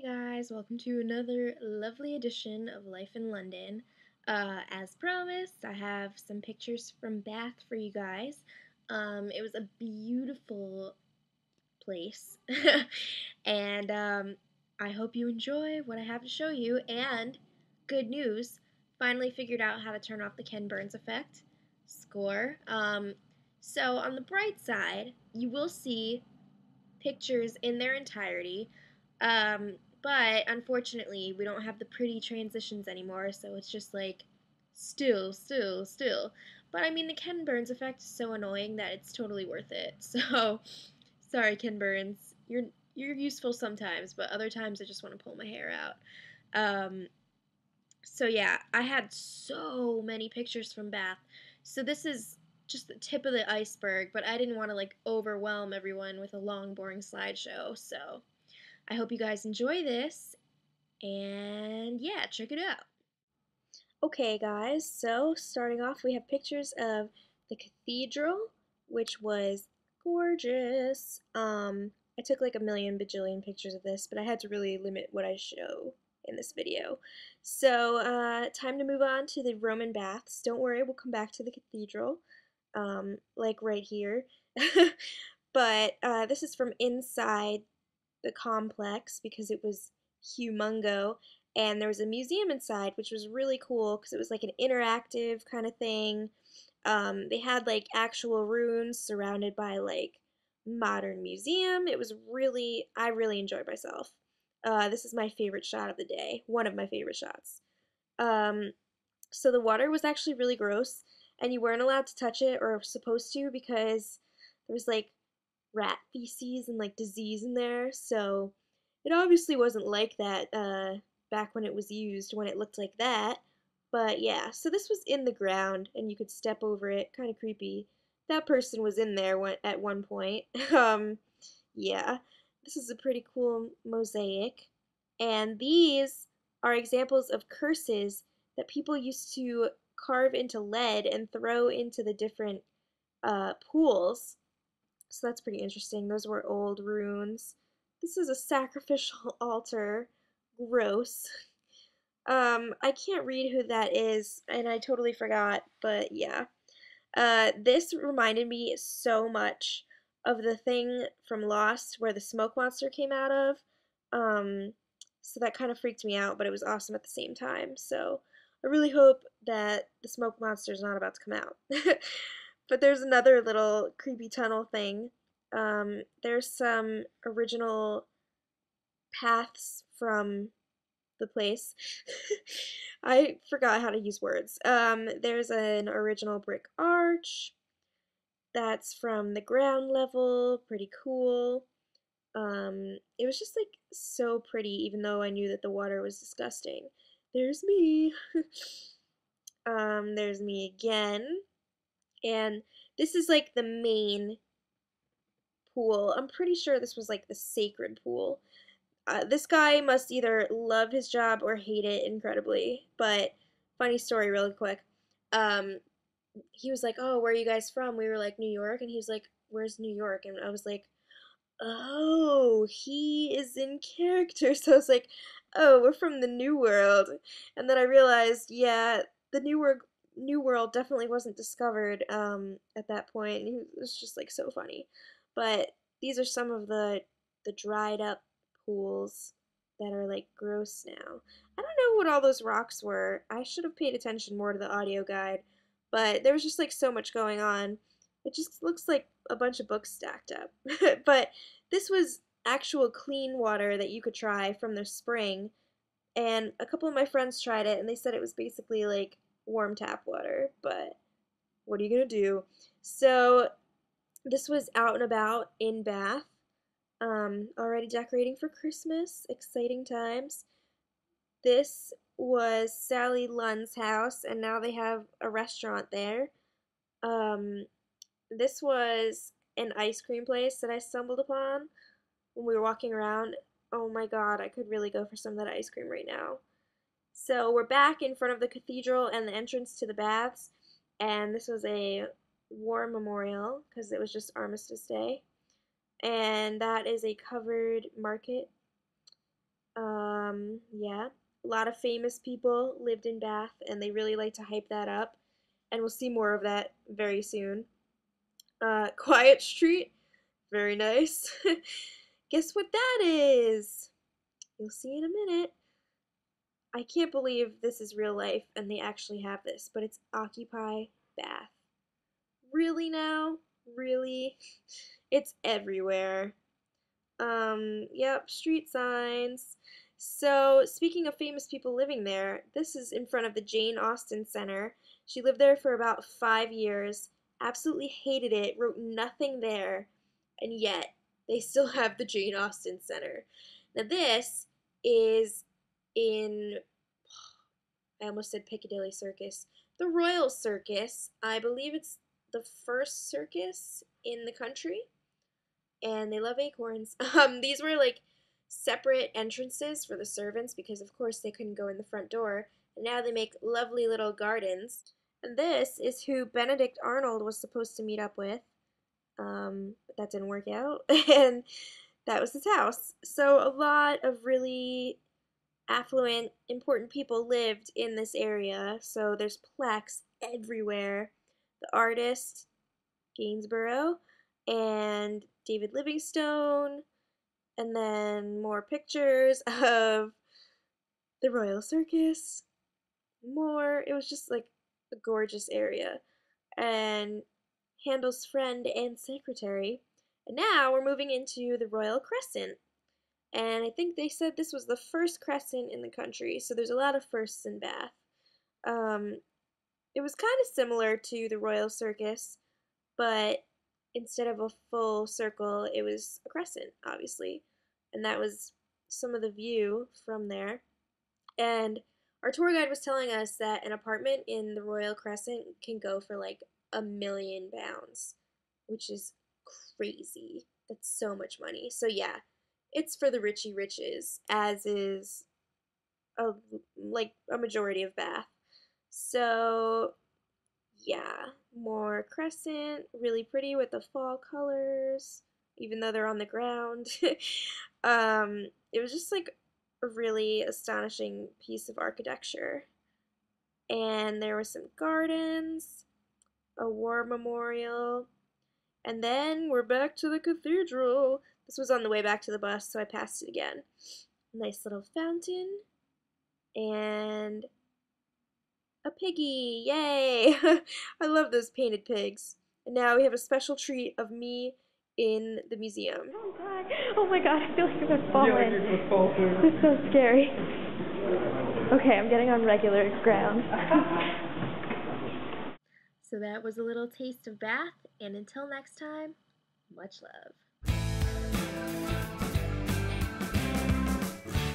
Hey guys, welcome to another lovely edition of Life in London. As promised, I have some pictures from Bath for you guys. It was a beautiful place, and I hope you enjoy what I have to show you. And good news, finally figured out how to turn off the Ken Burns effect. Score. So on the bright side, you will see pictures in their entirety. Um, but unfortunately, we don't have the pretty transitions anymore, so it's just like still, still, still. But I mean, the Ken Burns effect is so annoying that it's totally worth it. So, sorry, Ken Burns. You're useful sometimes, but other times I just want to pull my hair out. So yeah, I had so many pictures from Bath. So this is just the tip of the iceberg, but I didn't want to like overwhelm everyone with a long, boring slideshow. So I hope you guys enjoy this, and yeah, check it out. Okay, guys, so starting off, we have pictures of the cathedral, which was gorgeous. I took like a million bajillion pictures of this, but I had to really limit what I show in this video. So, time to move on to the Roman baths. Don't worry, we'll come back to the cathedral, like right here. But this is from inside the complex because it was humongo, and there was a museum inside which was really cool because it was like an interactive kind of thing. They had like actual rooms surrounded by like modern museum. It was really, I really enjoyed myself. This is my favorite shot of the day, one of my favorite shots. um, so the water was actually really gross, and you weren't allowed to touch it or supposed to because there was like rat feces and like disease in there. So it obviously wasn't like that back when it was used, when it looked like that. But yeah, so this was in the ground and you could step over it. Kind of creepy. That person was in there at one point. Yeah, this is a pretty cool mosaic. And these are examples of curses that people used to carve into lead and throw into the different pools. So that's pretty interesting. Those were old runes. This is a sacrificial altar. Gross. I can't read who that is, and I totally forgot, but yeah. This reminded me so much of the thing from Lost where the smoke monster came out of. Um, so that kind of freaked me out, but it was awesome at the same time. So I really hope that the smoke monster is not about to come out. But there's another little creepy tunnel thing. There's some original paths from the place. I forgot how to use words. There's an original brick arch that's from the ground level, pretty cool. It was just like so pretty, even though I knew that the water was disgusting. There's me. There's me again. And this is like the main pool. I'm pretty sure this was like the sacred pool. This guy must either love his job or hate it incredibly. But funny story, really quick. Um, he was like, "Oh, where are you guys from?" We were like, "New York," and he was like, "Where's New York?" And I was like, "Oh, he is in character." So I was like, "Oh, we're from the New World," and then I realized, yeah, the New World definitely wasn't discovered at that point. And it was just like so funny. But these are some of the dried up pools that are like gross now. I don't know what all those rocks were. I should have paid attention more to the audio guide, but there was just like so much going on. It just looks like a bunch of books stacked up. But this was actual clean water that you could try from the spring, and a couple of my friends tried it and they said it was basically like warm tap water, but what are you gonna do? So this was out and about in Bath, already decorating for Christmas, exciting times. This was Sally Lunn's house, and now they have a restaurant there. Um, this was an ice cream place that I stumbled upon when we were walking around. Oh my god, I could really go for some of that ice cream right now. So we're back in front of the cathedral and the entrance to the baths, and this was a war memorial because it was just Armistice Day. And that is a covered market. Yeah, a lot of famous people lived in Bath, and they really like to hype that up, and we'll see more of that very soon. Quiet Street, very nice. Guess what that is? You'll see in a minute. I can't believe this is real life and they actually have this, but it's Occupy Bath. Really now? Really? It's everywhere. Yep, street signs. So, speaking of famous people living there, this is in front of the Jane Austen Center. She lived there for about 5 years, absolutely hated it, wrote nothing there, and yet they still have the Jane Austen Center. Now, this is in, I almost said Piccadilly Circus, the Royal Circus. I believe it's the first circus in the country and they love acorns. These were like separate entrances for the servants because, of course, they couldn't go in the front door. And now they make lovely little gardens. And this is who Benedict Arnold was supposed to meet up with, but that didn't work out. And that was his house. So a lot of really affluent, important people lived in this area. So there's plaques everywhere. The artist, Gainsborough, and David Livingstone, and then more pictures of the Royal Circus. More. It was just like a gorgeous area. And Handel's friend and secretary. And now we're moving into the Royal Crescent. And I think they said this was the first crescent in the country, so there's a lot of firsts in Bath. It was kind of similar to the Royal Circus, but instead of a full circle, it was a crescent, obviously. And that was some of the view from there. And our tour guide was telling us that an apartment in the Royal Crescent can go for like £1,000,000, which is crazy. That's so much money. So yeah, it's for the richy riches, as is a majority of Bath. So yeah, more crescent, really pretty with the fall colors, even though they're on the ground. It was just like a really astonishing piece of architecture. And there were some gardens, a war memorial, and then we're back to the cathedral. This was on the way back to the bus, so I passed it again. Nice little fountain, and a piggy, yay! I love those painted pigs. And now we have a special treat of me in the museum. Oh my god, I feel like I'm gonna fall in. You're gonna fall through. This is so scary. Okay, I'm getting on regular ground. So that was a little taste of Bath, and until next time, much love.